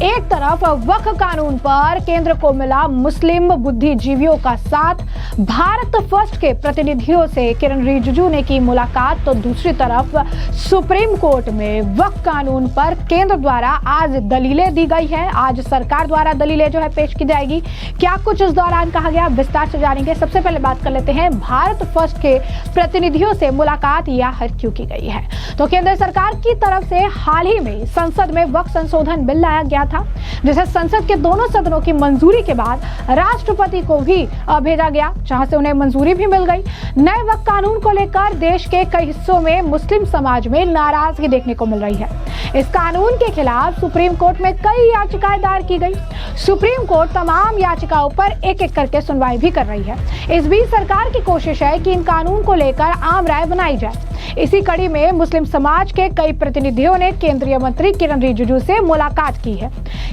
एक तरफ वक्फ कानून पर केंद्र को मिला मुस्लिम बुद्धिजीवियों का साथ, भारत फर्स्ट के प्रतिनिधियों से किरण रिजिजू ने की मुलाकात, तो दूसरी तरफ सुप्रीम कोर्ट में वक्फ कानून पर केंद्र द्वारा आज दलीलें दी गई है। आज सरकार द्वारा दलीलें जो है पेश की जाएगी। क्या कुछ इस दौरान कहा गया, विस्तार से जानेंगे। सबसे पहले बात कर लेते हैं भारत फर्स्ट के प्रतिनिधियों से मुलाकात या क्यों की गई है। तो केंद्र सरकार की तरफ से हाल ही में संसद में वक्फ संशोधन बिल लाया गया था, जिसे संसद के दोनों सदनों की मंजूरी के बाद राष्ट्रपति को भी भेजा गया, जहां से उन्हें मंजूरी भी मिल गई। नए वक्फ कानून को लेकर देश के कई हिस्सों में मुस्लिम समाज में नाराजगी देखने को मिल रही है। इस कानून के खिलाफ सुप्रीम कोर्ट में कई याचिकाएं दायर की गई। सुप्रीम कोर्ट तमाम याचिकाओं पर एक एक करके सुनवाई भी कर रही है। इस बीच सरकार की कोशिश है कि इन कानून को लेकर आम राय बनाई जाए। इसी कड़ी में मुस्लिम समाज के कई प्रतिनिधियों ने केंद्रीय मंत्री किरण रिजिजू से मुलाकात की है।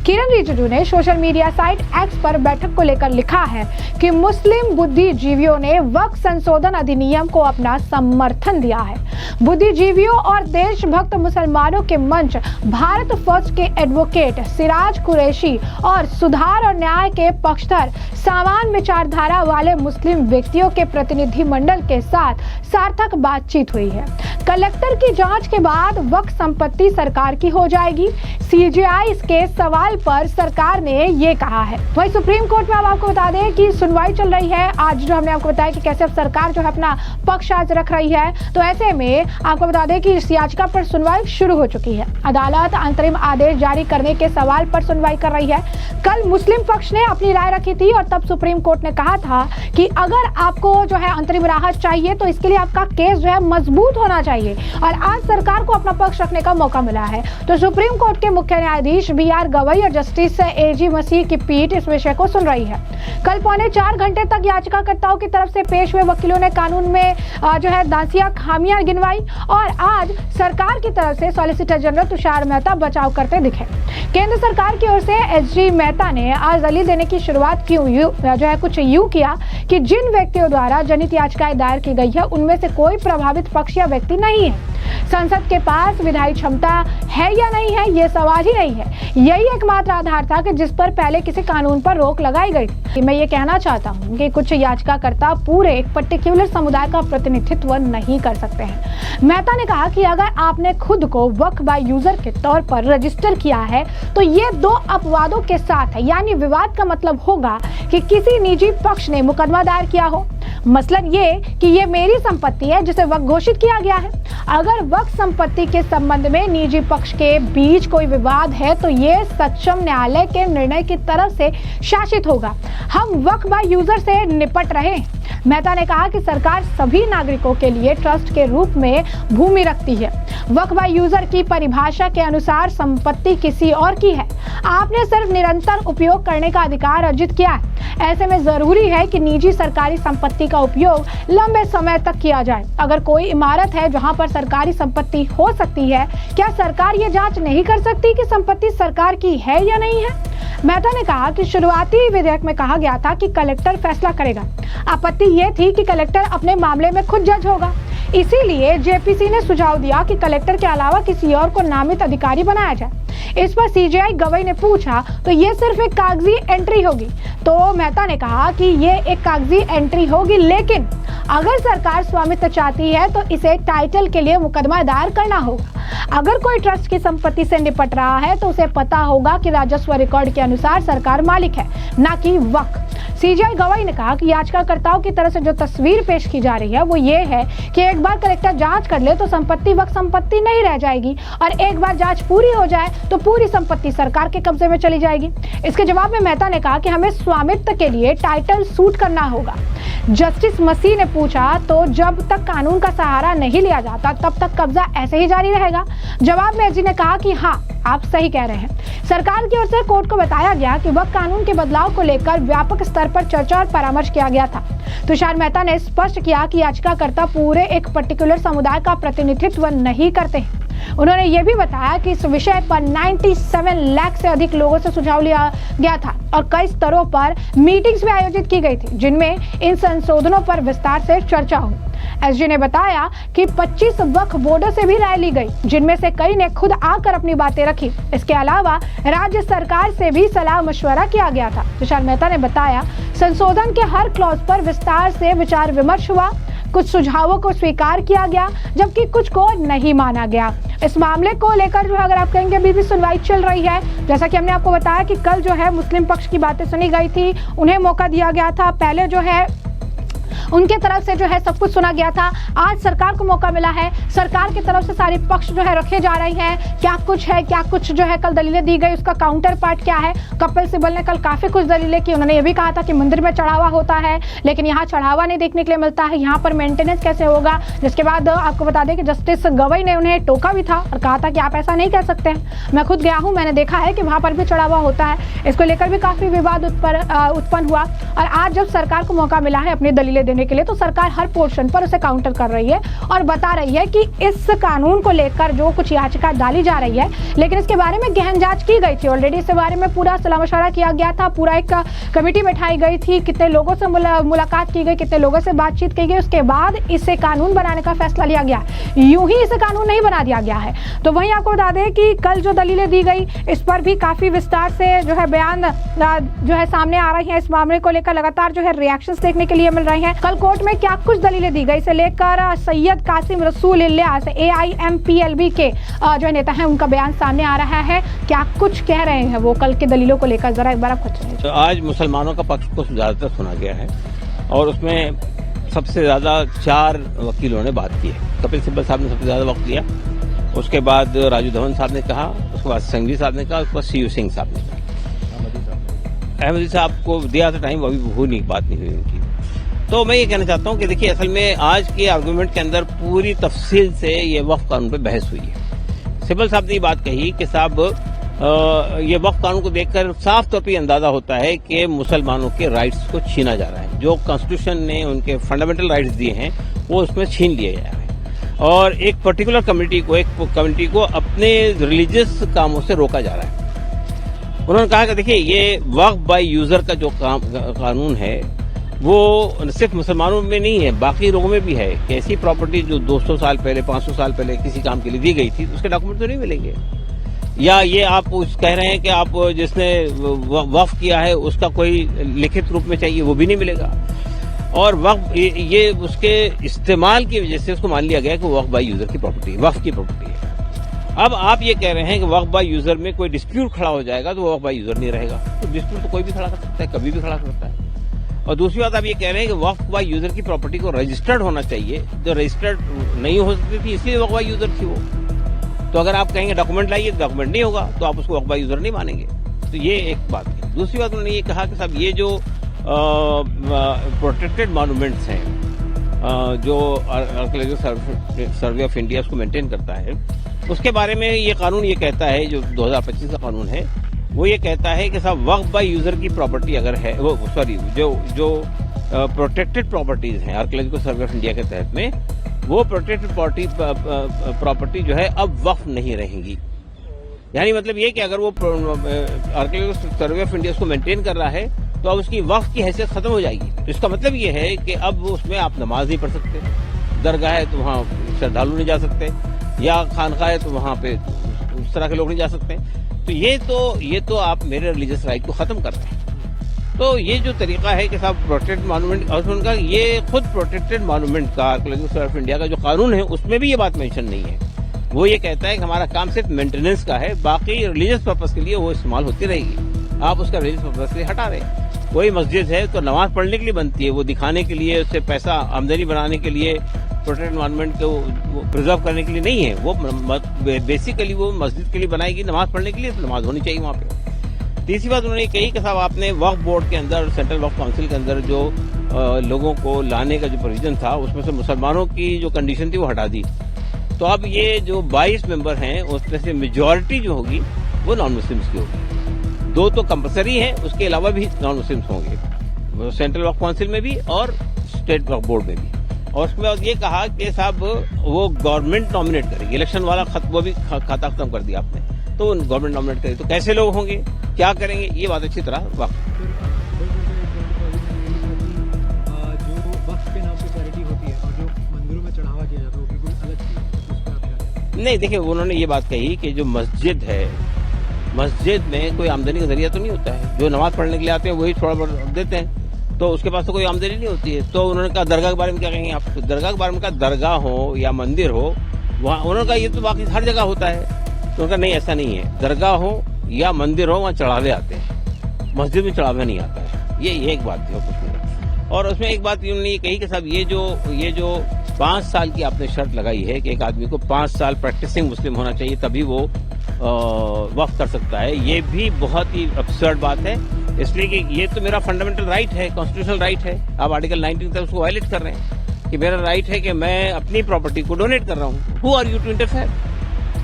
किरण रिजिजू ने सोशल मीडिया साइट एक्स पर बैठक को लेकर लिखा है कि मुस्लिम बुद्धिजीवियों ने वक्फ संशोधन अधिनियम को अपना समर्थन दिया है। बुद्धिजीवियों और देशभक्त मुसलमानों के मंच भारत फर्स्ट के एडवोकेट सिराज कुरैशी और सुधार और न्याय के पक्षधर समान विचारधारा वाले मुस्लिम व्यक्तियों के प्रतिनिधि मंडल के साथ सार्थक बातचीत हुई है। कलेक्टर की जांच के बाद वक्फ संपत्ति सरकार की हो जाएगी। सीजेआई के सवाल पर सरकार ने ये कहा है। वही सुप्रीम कोर्ट में अब आपको बता दें कि सुनवाई चल रही है। आज जो हमने आपको बताया कि कैसे अब सरकार जो है अपना पक्ष आज रख रही है, तो ऐसे में आपको बता दें कि इस याचिका पर सुनवाई शुरू हो चुकी है। अदालत अंतरिम आदेश जारी करने के सवाल पर सुनवाई कर रही है। कल मुस्लिम पक्ष ने अपनी राय रखी थी और तब सुप्रीम कोर्ट ने कहा था कि अगर आपको जो है अंतरिम राहत चाहिए तो इसके लिए आपका केस जो है मजबूत होना चाहिए, और आज सरकार को अपना पक्ष रखने का मौका मिला है। तो सुप्रीम कोर्ट के मुख्य न्यायाधीश BR गवई और जस्टिस AG मसीह की पीठ इस विषय को सुन रही है। कल 3.25 घंटे तक याचिकाकर्ताओं की तरफ से पेश हुए वकीलों ने कानून में जो है दांसिया खामियां गिनवाई, और आज सरकार की तरफ से सॉलिसिटर जनरल तुषार मेहता बचाव करते दिखे। केंद्र सरकार की ओर से SG मेहता ने आज दलील देने की शुरुआत की जो है कुछ यूं किया कि जिन व्यक्तियों द्वारा जनहित याचिकाएं दायर की गई है उनमें से कोई प्रभावित पक्ष या व्यक्ति नहीं है। संसद के पास विधायी क्षमता है या नहीं है, ये सवाल ही नहीं है। यही एकमात्र आधार था कि जिस पर पहले किसी कानून पर रोक लगाई गई थी। मैं ये कहना चाहता हूँ कि कुछ याचिकाकर्ता पूरे एक पर्टिकुलर समुदाय का प्रतिनिधित्व नहीं कर सकते हैं। मेहता ने कहा कि अगर आपने खुद को वक्फ बाय यूजर के तौर पर रजिस्टर किया है तो ये दो अपवादों के साथ है, यानी विवाद का मतलब होगा कि किसी निजी पक्ष ने मुकदमा दायर किया हो, मसलन ये कि ये मेरी संपत्ति है जिसे वक्फ घोषित किया गया है। अगर वक्फ संपत्ति के संबंध में निजी पक्ष के बीच कोई विवाद है तो ये सक्षम न्यायालय के निर्णय की तरफ से शासित होगा। हम वक्फ बाय यूजर से निपट रहे हैं। मेहता ने कहा कि सरकार सभी नागरिकों के लिए ट्रस्ट के रूप में भूमि रखती है। वक्फ बाय यूजर की परिभाषा के अनुसार संपत्ति किसी और की है। आपने सिर्फ निरंतर उपयोग करने का अधिकार अर्जित किया है। ऐसे में जरूरी है कि निजी सरकारी संपत्ति का उपयोग लंबे समय तक किया जाए। अगर कोई इमारत है जहां पर सरकारी संपत्ति हो सकती है, क्या सरकार ये जांच नहीं कर सकती कि संपत्ति सरकार की है या नहीं है? मेहता ने कहा कि शुरुआती विधेयक में कहा गया था कि कलेक्टर फैसला करेगा। आपत्ति ये थी कि कलेक्टर अपने मामले में खुद जज होगा। इसीलिए जेपीसी ने सुझाव दिया कि कलेक्टर के अलावा किसी और को नामित अधिकारी बनाया जाए। इस पर सीजेआई गवई ने पूछा तो ये सिर्फ एक कागजी एंट्री होगी। तो मेहता ने कहा कि ये एक कागजी एंट्री होगी, लेकिन अगर सरकार स्वामित्व चाहती है तो इसे टाइटल के लिए मुकदमा दायर करना होगा। अगर कोई ट्रस्ट की संपत्ति से निपट रहा है तो उसे पता होगा कि राजस्व रिकॉर्ड के अनुसार सरकार मालिक है, न कि वक्फ। सीजेआई गवाही ने कहा कि याचिकाकर्ताओं की तरफ से जो तस्वीर पेश की जा रही है वो ये है कि एक बार कलेक्टर जांच कर ले तो संपत्ति वक्फ संपत्ति नहीं रह जाएगी, और एक बार जांच पूरी हो जाए तो पूरी संपत्ति सरकार के कब्जे में चली जाएगी। इसके जवाब में मेहता ने कहा कि हमें स्वामित्व के लिए टाइटल सूट करना होगा। जस्टिस मसीह ने पूछा तो जब तक कानून का सहारा नहीं लिया जाता तब तक कब्जा ऐसे ही जारी रहेगा? जवाब में एजी ने कहा कि हाँ, आप सही कह रहे हैं। सरकार की ओर से कोर्ट को बताया गया कि वक्फ कानून के बदलाव को लेकर व्यापक स्तर पर चर्चा और परामर्श किया गया था। तुषार मेहता ने स्पष्ट किया कि याचिकाकर्ता पूरे एक पर्टिकुलर समुदाय का प्रतिनिधित्व नहीं करते हैं। उन्होंने ये भी बताया कि इस विषय पर 97 लाख से अधिक लोगों से सुझाव लिया गया था और कई स्तरों पर मीटिंग्स भी आयोजित की गई थी, जिनमें इन संशोधनों पर विस्तार से चर्चा हुई। एसजी ने बताया कि 25 वक्फ बोर्डों से भी राय ली गई, जिनमें से कई ने खुद आकर अपनी बातें रखी। इसके अलावा राज्य सरकार से भी सलाह मशवरा किया गया था। तुषार मेहता ने बताया, संशोधन के हर क्लॉज पर विस्तार से विचार विमर्श हुआ। कुछ सुझावों को स्वीकार किया गया, जबकि कुछ को नहीं माना गया। इस मामले को लेकर जो है अगर आप कहेंगे अभी भी सुनवाई चल रही है। जैसा कि हमने आपको बताया कि कल जो है मुस्लिम पक्ष की बातें सुनी गई थी, उन्हें मौका दिया गया था। पहले जो है उनके तरफ से जो है सब कुछ सुना गया था। आज सरकार को मौका मिला है, सरकार की तरफ से सारे पक्ष जो है रखे जा रहे हैं। क्या कुछ जो है कल दलीलें दी गई, उसका काउंटर पार्ट क्या है। कपिल सिब्बल ने कल काफी कुछ दलीलें की। उन्होंने ये भी कहा था कि मंदिर में चढ़ावा होता है, लेकिन यहाँ चढ़ावा नहीं देखने के लिए मिलता है, यहाँ पर मेंटेनेंस कैसे होगा। जिसके बाद आपको बता दें कि जस्टिस गवई ने उन्हें टोका भी था और कहा था कि आप ऐसा नहीं कह सकते हैं। मैं खुद गया हूँ, मैंने देखा है कि वहां पर भी चढ़ावा होता है। इसको लेकर भी काफी विवाद उत्पन्न हुआ। और आज जब सरकार को मौका मिला है अपनी दलीलें देने के लिए, तो सरकार हर पोर्शन पर उसे काउंटर कर रही है और बता रही है कि इस कानून को लेकर जो कुछ याचिका डाली जा रही है, लेकिन इसके बारे में गहन जांच की गई थी। ऑलरेडी इस बारे में पूरा सलाह मशवरा किया गया था, पूरा एक कमेटी बैठाई गई थी, कितने लोगों से मुलाकात की गई, कितने लोगों से बातचीत की गई। उसके बाद इसे कानून बनाने का फैसला लिया गया। यूं ही इसे कानून नहीं बना दिया गया है। तो वहीं आपको बता दें कि कल जो दलीलें दी गई, इस पर भी काफी विस्तार से जो है बयान जो है सामने आ रही है। इस मामले को लेकर लगातार जो है रिएक्शंस देखने के लिए मिल रहे हैं। कल कोर्ट में क्या कुछ दलीलें दी गई, इसे लेकर सैयद कासिम रसूल इलियास AIMPLB के जो नेता हैं, उनका बयान सामने आ रहा है। क्या कुछ कह रहे हैं वो कल के दलीलों को लेकर, जरा एक बार आप कुछ। तो आज मुसलमानों का पक्ष को ज्यादातर सुना गया है और उसमें सबसे ज्यादा 4 वकीलों ने बात की है। कपिल सिब्बल साहब ने सबसे ज्यादा वक्त लिया, उसके बाद राजू धवन साहब ने कहा, उसके बाद संघवी साहब ने कहा, उसके बाद CU सिंह साहब ने कहा। अहमदी साहब को दिया था टाइम, अभी वो नहीं बात नहीं हुई उनकी। तो मैं ये कहना चाहता हूँ कि देखिए, असल में आज के आर्गुमेंट के अंदर पूरी तफसील से ये वक्फ कानून पे बहस हुई है। सिब्बल साहब ने ये बात कही कि साहब ये वक्फ कानून को देखकर साफ तौर पर अंदाजा होता है कि मुसलमानों के राइट्स को छीना जा रहा है। जो कॉन्स्टिट्यूशन ने उनके फंडामेंटल राइट्स दिए हैं वो उसमें छीन लिए जा रहे हैं और एक पर्टिकुलर कम्युनिटी को अपने रिलीजियस कामों से रोका जा रहा है। उन्होंने कहा कि देखिए, ये वक्फ बाय यूजर का जो कानून है वो सिर्फ मुसलमानों में नहीं है, बाकी लोगों में भी है कि ऐसी प्रॉपर्टी जो 200 साल पहले 500 साल पहले किसी काम के लिए दी गई थी, उसके डॉक्यूमेंट तो नहीं मिलेंगे। या ये आप कह रहे हैं कि आप जिसने वक्फ किया है उसका कोई लिखित रूप में चाहिए, वो भी नहीं मिलेगा। और वक्फ ये उसके इस्तेमाल की वजह से उसको मान लिया गया कि वक्फ बाय यूजर की प्रॉपर्टी, वक्फ की प्रॉपर्टी है। अब आप ये कह रहे हैं कि वक्फ बाय यूजर में कोई डिस्प्यूट खड़ा हो जाएगा तो वक्फ बाय यूजर नहीं रहेगा। तो डिस्प्यूट तो कोई भी खड़ा कर सकता है, कभी भी खड़ा कर सकता है। और दूसरी बात आप ये कह रहे हैं कि वक्फ बाय यूजर की प्रॉपर्टी को रजिस्टर्ड होना चाहिए, जो रजिस्टर्ड नहीं हो सकती थी इसलिए वक्फ बाय यूजर थी वो। तो अगर आप कहेंगे डॉक्यूमेंट लाइए, डॉक्यूमेंट नहीं होगा तो आप उसको वक्फ बाय यूजर नहीं मानेंगे। तो ये एक बात है। दूसरी बात उन्होंने ये कहा कि साहब ये जो प्रोटेक्टेड मॉन्यूमेंट्स हैं, जो आर्कियोलॉजिकल सर्वे ऑफ इंडिया उसको मेंटेन करता है, उसके बारे में ये कानून ये कहता है, जो 2025 का कानून है, वो ये कहता है कि साहब वक्फ बाय यूजर की प्रॉपर्टी अगर है, वो सॉरी जो प्रोटेक्टेड प्रॉपर्टीज हैं आर्कियोलॉजिकल सर्वे ऑफ इंडिया के तहत में, वो प्रोटेक्टेड प्रॉपर्टी जो है अब वक्फ नहीं रहेंगी। यानी मतलब ये कि अगर वो आर्कियोलॉजिकल सर्वे ऑफ इंडिया उसको मेंटेन कर रहा है तो अब उसकी वक्फ की हैसियत खत्म हो जाएगी। तो इसका मतलब ये है कि अब उसमें आप नमाज नहीं पढ़ सकते, दरगाह है तो वहाँ श्रद्धालु नहीं जा सकते, या खानका है तो वहाँ पे उस तरह के लोग नहीं जा सकते। तो ये तो आप मेरे रिलीजियस राइट को खत्म कर रहे हैं। तो ये जो तरीका है कि साहब प्रोटेक्टेड मॉन्यूमेंट, और उनका ये खुद प्रोटेक्टेड मॉन्यूमेंट का आर्कियोलॉजिकल सर्वे ऑफ इंडिया का जो कानून है उसमें भी ये बात मेंशन नहीं है। वो ये कहता है कि हमारा काम सिर्फ मेंटेनेंस का है, बाकी रिलीजियस पर्पज के लिए वो इस्तेमाल होती रहेगी। आप उसका रिलीजियस पर्पज से हटा रहे हैं। कोई मस्जिद है तो नमाज पढ़ने के लिए बनती है, वो दिखाने के लिए, उससे पैसा आमदनी बनाने के लिए, प्रोटेक्टेड मॉन्यूमेंट को प्रिजर्व करने के लिए नहीं है। वो बेसिकली वो मस्जिद के लिए बनाएगी, नमाज पढ़ने के लिए, तो नमाज होनी चाहिए वहाँ पे। तीसरी बात उन्होंने कही कि साहब आपने वक्फ बोर्ड के अंदर, सेंट्रल वक्फ काउंसिल के अंदर जो लोगों को लाने का जो प्रोविजन था, उसमें से मुसलमानों की जो कंडीशन थी वो हटा दी। तो अब ये जो 22 मेंबर हैं उसमें से मेजॉरिटी जो होगी वो नॉन मुस्लिम्स की होगी। 2 तो कंपलसरी है, उसके अलावा भी नॉन मुस्लिम्स होंगे, सेंट्रल वक्फ काउंसिल में भी और स्टेट वक्फ बोर्ड में भी। और उसके बाद ये कहा कि साहब वो गवर्नमेंट नॉमिनेट करेगी, इलेक्शन वाला वो भी खाता खत्म कर दिया आपने, तो गवर्नमेंट नॉमिनेट करेगी। तो कैसे लोग होंगे, क्या करेंगे, ये बात अच्छी तरह वक्त जो वक्फ के नाम पे चैरिटी होती है और जो मंदिरों नहीं, देखिए उन्होंने ये बात कही कि जो मस्जिद है, मस्जिद में कोई आमदनी का जरिया तो नहीं होता है। जो नमाज पढ़ने के लिए आते हैं वही थोड़ा बहुत देते हैं, तो उसके पास तो कोई आमदनी नहीं होती है। तो उन्होंने कहा दरगाह के बारे में क्या कहेंगे आप? तो दरगाह के बारे में कहा दरगाह हो या मंदिर हो, वहाँ उन्होंने कहा ये तो बाकी हर जगह होता है। तो उनका नहीं, ऐसा नहीं है। दरगाह हो या मंदिर हो, वहाँ चढ़ावे आते हैं, मस्जिद में चढ़ावा नहीं आता है। ये एक बात थी और कुछ नहीं। और उसमें एक बात उन्होंने ये कही कि साहब ये जो 5 साल की आपने शर्त लगाई है कि एक आदमी को 5 साल प्रैक्टिसिंग मुस्लिम होना चाहिए तभी वो वक्फ कर सकता है, ये भी बहुत ही अब्सर्ड बात है। इसलिए कि ये तो मेरा फंडामेंटल राइट है, कॉन्स्टिट्यूशनल राइट है। आप आर्टिकल 19 तक उसको वायलेट कर रहे हैं कि मेरा राइट है कि मैं अपनी प्रॉपर्टी को डोनेट कर रहा हूँ। Who are you to interfere?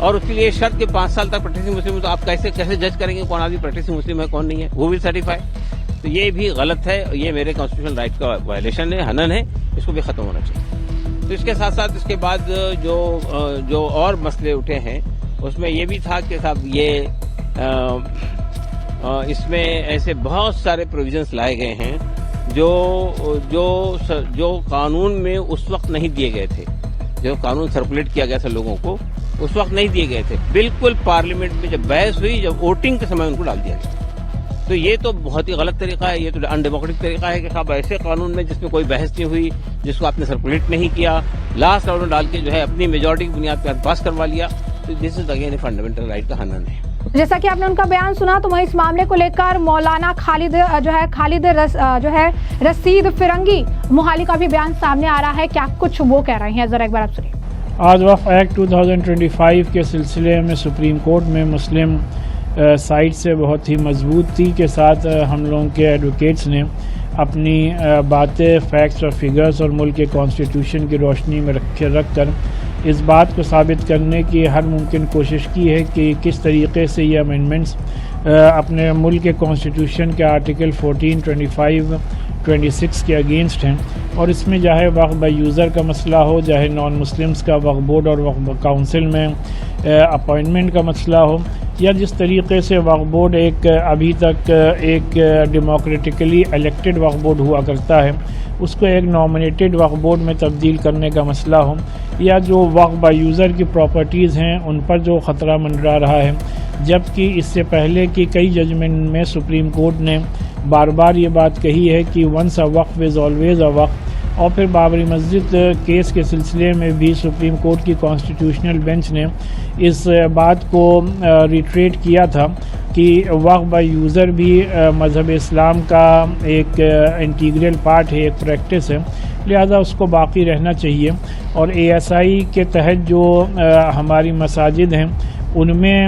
और उसके लिए शर्त के 5 साल तक प्रैक्टिसिंग मुस्लिम, तो आप कैसे जज करेंगे कौन आदमी प्रैक्टिसिंग मुस्लिम है कौन नहीं है? वो विल सर्टिफाई? तो ये भी गलत है, ये मेरे कॉन्स्टिट्यूशनल राइट का वायलेशन है, हनन है, इसको भी खत्म होना चाहिए। तो इसके साथ साथ इसके बाद जो और मसले उठे हैं उसमें ये भी था कि साहब ये इसमें ऐसे बहुत सारे प्रोविजंस लाए गए हैं जो कानून में उस वक्त नहीं दिए गए थे। जो कानून सर्कुलेट किया गया था लोगों को उस वक्त नहीं दिए गए थे। बिल्कुल पार्लियामेंट में जब बहस हुई, जब वोटिंग के समय उनको डाल दिया गया। तो ये तो बहुत ही गलत तरीका है, ये तो अनडेमोक्रेटिक तरीका है कि साहब ऐसे कानून में जिसमें कोई बहस नहीं हुई, जिसको आपने सर्कुलेट नहीं किया, लास्ट राउंड में डाल के जो है अपनी मेजोरिटी की बुनियाद पर पास करवा लिया। तो this is again fundamental right का हनन है। जैसा कि आपने उनका बयान सुना, तो वहीं इस मामले को लेकर मौलाना खालिद रशीद फिरंगी मोहाली का भी बयान सामने आ रहा है। क्या कुछ वो कह रहे हैं, जरा एक बार आप सुनिए। आज वक्फ एक्ट 2025 के सिलसिले में सुप्रीम कोर्ट में मुस्लिम साइड से बहुत ही मजबूती के साथ हम लोगों के एडवोकेट्स ने अपनी बातें, फैक्ट्स और फिगर्स और मुल्क के कॉन्स्टिट्यूशन की रोशनी में रख कर इस बात को साबित करने की हर मुमकिन कोशिश की है कि किस तरीके से ये अमेंडमेंट्स अपने मुल्क के कॉन्स्टिट्यूशन के आर्टिकल 14, 25, 26 के अगेंस्ट हैं। और इसमें चाहे वक्फ बाय यूज़र का मसला हो, चाहे नॉन मुस्लिम्स का वक्फ बोर्ड और वक्फ काउंसिल में अपॉइंटमेंट का मसला हो, या जिस तरीके से वक्फ बोर्ड अभी तक एक डेमोक्रेटिकली इलेक्टेड वक्फ बोर्ड हुआ करता है, उसको एक नॉमिनेटेड वक्फ बोर्ड में तब्दील करने का मसला हो, या जो वक्फ बाय यूज़र की प्रॉपर्टीज़ हैं उन पर जो ख़तरा मंडरा रहा है। जबकि इससे पहले की कई जजमेंट में सुप्रीम कोर्ट ने बार बार ये बात कही है कि once a waqf is always a waqf. और फिर बाबरी मस्जिद केस के सिलसिले में भी सुप्रीम कोर्ट की कॉन्स्टिट्यूशनल बेंच ने इस बात को रिट्रेट किया था कि वक्फ बाय यूज़र भी मज़हब इस्लाम का एक इंटीग्रल पार्ट है, एक प्रैक्टिस है, लिहाजा उसको बाकी रहना चाहिए। और ASI के तहत जो हमारी मसाजिद हैं उनमें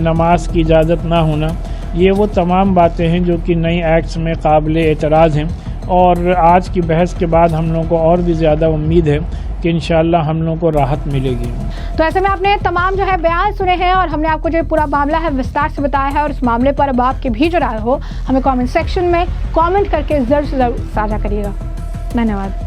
नमाज की इजाज़त ना होना, ये वो तमाम बातें हैं जो कि नई एक्ट्स में काबिल एतराज़ हैं। और आज की बहस के बाद हम लोगों को और भी ज़्यादा उम्मीद है कि इंशाअल्लाह हम लोगों को राहत मिलेगी। तो ऐसे में आपने तमाम जो है बयान सुने हैं और हमने आपको जो पूरा मामला है विस्तार से बताया है। और इस मामले पर अब आपकी भी जो राय हो हमें कमेंट सेक्शन में कमेंट करके ज़रूर से ज़रूर साझा करिएगा। धन्यवाद।